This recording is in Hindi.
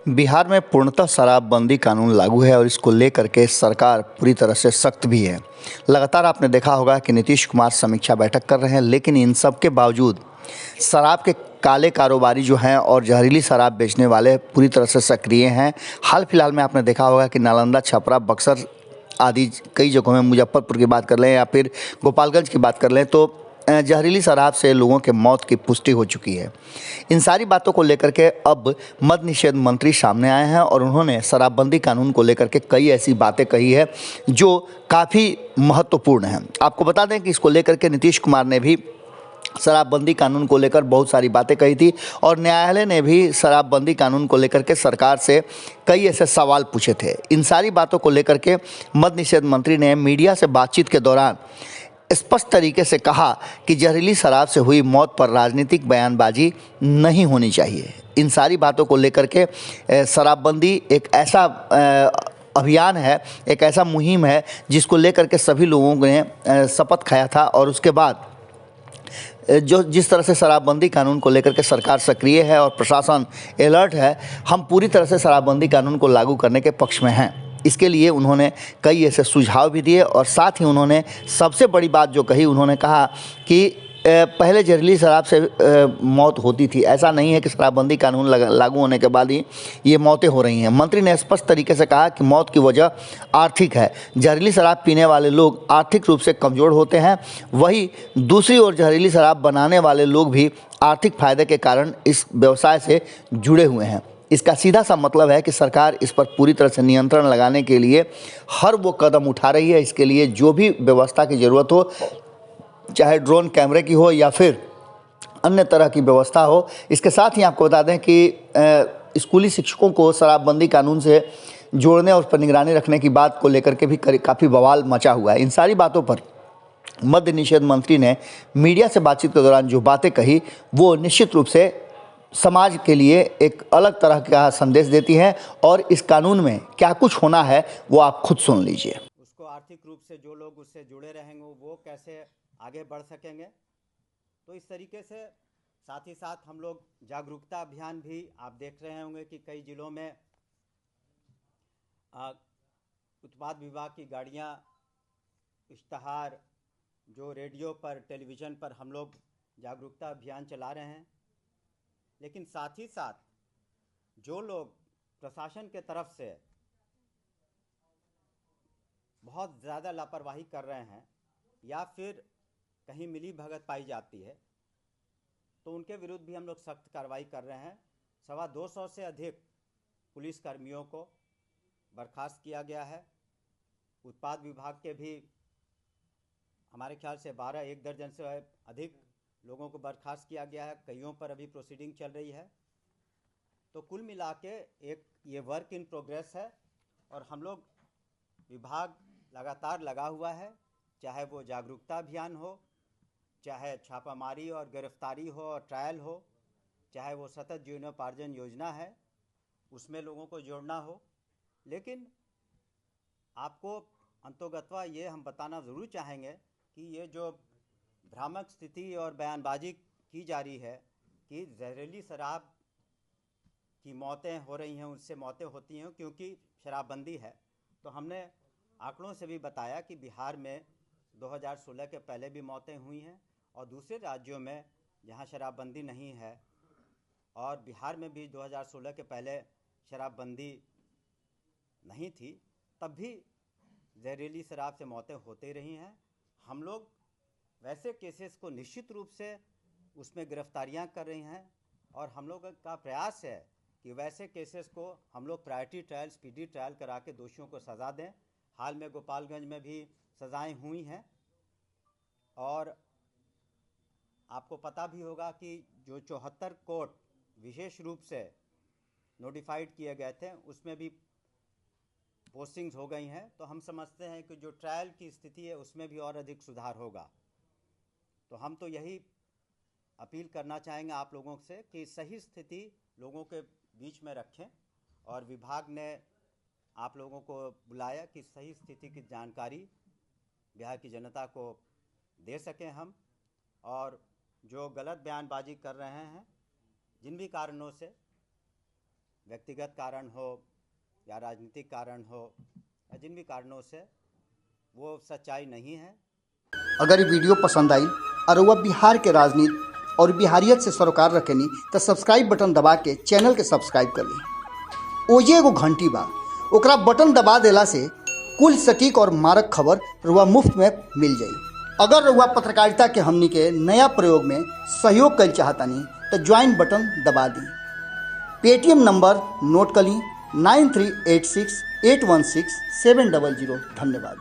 बिहार में पूर्णतः शराबबंदी कानून लागू है और इसको लेकर के सरकार पूरी तरह से सख्त भी है। लगातार आपने देखा होगा कि नीतीश कुमार समीक्षा बैठक कर रहे हैं, लेकिन इन सब के बावजूद शराब के काले कारोबारी जो हैं और जहरीली शराब बेचने वाले पूरी तरह से सक्रिय हैं। हाल फिलहाल में आपने देखा होगा कि नालंदा, छपरा, बक्सर आदि कई जगहों में, मुजफ्फरपुर की बात कर लें या फिर गोपालगंज की बात कर लें, तो जहरीली शराब से लोगों के मौत की पुष्टि हो चुकी है। इन सारी बातों को लेकर के अब मद्य निषेध मंत्री सामने आए हैं और उन्होंने शराबबंदी कानून को लेकर के कई ऐसी बातें कही है जो काफ़ी महत्वपूर्ण हैं। आपको बता दें कि इसको लेकर के नीतीश कुमार ने भी शराबबंदी कानून को लेकर बहुत सारी बातें कही थी और न्यायालय ने भी शराबबंदी कानून को लेकर के सरकार से कई ऐसे सवाल पूछे थे। इन सारी बातों को लेकर के मद्य निषेध मंत्री ने मीडिया से बातचीत के दौरान स्पष्ट तरीके से कहा कि जहरीली शराब से हुई मौत पर राजनीतिक बयानबाजी नहीं होनी चाहिए। इन सारी बातों को लेकर के शराबबंदी एक ऐसा अभियान है, एक ऐसा मुहिम है जिसको लेकर के सभी लोगों ने शपथ खाया था और उसके बाद जो जिस तरह से शराबबंदी कानून को लेकर के सरकार सक्रिय है और प्रशासन अलर्ट है, हम पूरी तरह से शराबबंदी कानून को लागू करने के पक्ष में हैं। इसके लिए उन्होंने कई ऐसे सुझाव भी दिए और साथ ही उन्होंने सबसे बड़ी बात जो कही, उन्होंने कहा कि पहले जहरीली शराब से मौत होती थी, ऐसा नहीं है कि शराबबंदी कानून लागू होने के बाद ही ये मौतें हो रही हैं। मंत्री ने स्पष्ट तरीके से कहा कि मौत की वजह आर्थिक है। जहरीली शराब पीने वाले लोग आर्थिक रूप से कमज़ोर होते हैं, वहीं दूसरी ओर जहरीली शराब बनाने वाले लोग भी आर्थिक फायदे के कारण इस व्यवसाय से जुड़े हुए हैं। इसका सीधा सा मतलब है कि सरकार इस पर पूरी तरह से नियंत्रण लगाने के लिए हर वो कदम उठा रही है। इसके लिए जो भी व्यवस्था की ज़रूरत हो, चाहे ड्रोन कैमरे की हो या फिर अन्य तरह की व्यवस्था हो। इसके साथ ही आपको बता दें कि स्कूली शिक्षकों को शराबबंदी कानून से जोड़ने और उस पर निगरानी रखने की बात को लेकर के भी काफ़ी बवाल मचा हुआ है। इन सारी बातों पर मद्य निषेध मंत्री ने मीडिया से बातचीत के दौरान जो बातें कही, वो निश्चित रूप से समाज के लिए एक अलग तरह का संदेश देती हैं और इस कानून में क्या कुछ होना है वो आप खुद सुन लीजिए। उसको आर्थिक रूप से जो लोग उससे जुड़े रहेंगे वो कैसे आगे बढ़ सकेंगे। तो इस तरीके से साथ ही साथ हम लोग जागरूकता अभियान भी आप देख रहे होंगे कि कई ज़िलों में उत्पाद विभाग की गाड़ियां, इश्तहार जो रेडियो पर, टेलीविज़न पर हम लोग जागरूकता अभियान चला रहे हैं। लेकिन साथ ही साथ जो लोग प्रशासन के तरफ से बहुत ज़्यादा लापरवाही कर रहे हैं या फिर कहीं मिली भगत पाई जाती है, तो उनके विरुद्ध भी हम लोग सख्त कार्रवाई कर रहे हैं। 250 से अधिक पुलिसकर्मियों को बर्खास्त किया गया है। उत्पाद विभाग के भी हमारे ख्याल से 1 दर्जन से अधिक लोगों को बर्खास्त किया गया है। कईयों पर अभी प्रोसीडिंग चल रही है। तो कुल मिला के एक ये वर्क इन प्रोग्रेस है और हम लोग विभाग लगातार लगा हुआ है, चाहे वो जागरूकता अभियान हो, चाहे छापामारी और गिरफ्तारी हो और ट्रायल हो, चाहे वो सतत जीवनोपार्जन योजना है उसमें लोगों को जोड़ना हो। लेकिन आपको अंतोगत्वा ये हम बताना ज़रूर चाहेंगे कि ये जो भ्रामक स्थिति और बयानबाजी की जा रही है कि जहरीली शराब की मौतें हो रही हैं, उससे मौतें होती हैं क्योंकि शराबबंदी है, तो हमने आंकड़ों से भी बताया कि बिहार में 2016 के पहले भी मौतें हुई हैं और दूसरे राज्यों में जहां शराबबंदी नहीं है और बिहार में भी 2016 के पहले शराबबंदी नहीं थी, तब भी जहरीली शराब से मौतें होती रही हैं। हम लोग वैसे केसेस को निश्चित रूप से उसमें गिरफ्तारियां कर रहे हैं और हम लोग का प्रयास है कि वैसे केसेस को हम लोग प्रायोरिटी ट्रायल, स्पीडी ट्रायल करा के दोषियों को सज़ा दें। हाल में गोपालगंज में भी सज़ाएं हुई हैं और आपको पता भी होगा कि जो 74 कोर्ट विशेष रूप से नोटिफाइड किए गए थे उसमें भी पोस्टिंग्स हो गई हैं। तो हम समझते हैं कि जो ट्रायल की स्थिति है उसमें भी और अधिक सुधार होगा। तो हम तो यही अपील करना चाहेंगे आप लोगों से कि सही स्थिति लोगों के बीच में रखें और विभाग ने आप लोगों को बुलाया कि सही स्थिति की जानकारी बिहार की जनता को दे सकें हम, और जो गलत बयानबाजी कर रहे हैं जिन भी कारणों से व्यक्तिगत कारण हो या राजनीतिक कारण हो या जिन भी कारणों से वो सच्चाई नहीं है। अगर ये वीडियो पसंद आई और वह बिहार के राजनीति और बिहारियत से सरोकार रखेनी तो सब्सक्राइब बटन दबा के चैनल के सब्सक्राइब कर ली। ओजे एगो घंटी बा, ओकरा बटन दबा देला से कुल सटीक और मारक खबर रुआ मुफ्त में मिल जाई। अगर रुआ पत्रकारिता के हमनी के नया प्रयोग में सहयोग कर चाहतानी तो ज्वाइन बटन दबा दी। पेटीएम नंबर नोट कर ली 9386816700। धन्यवाद।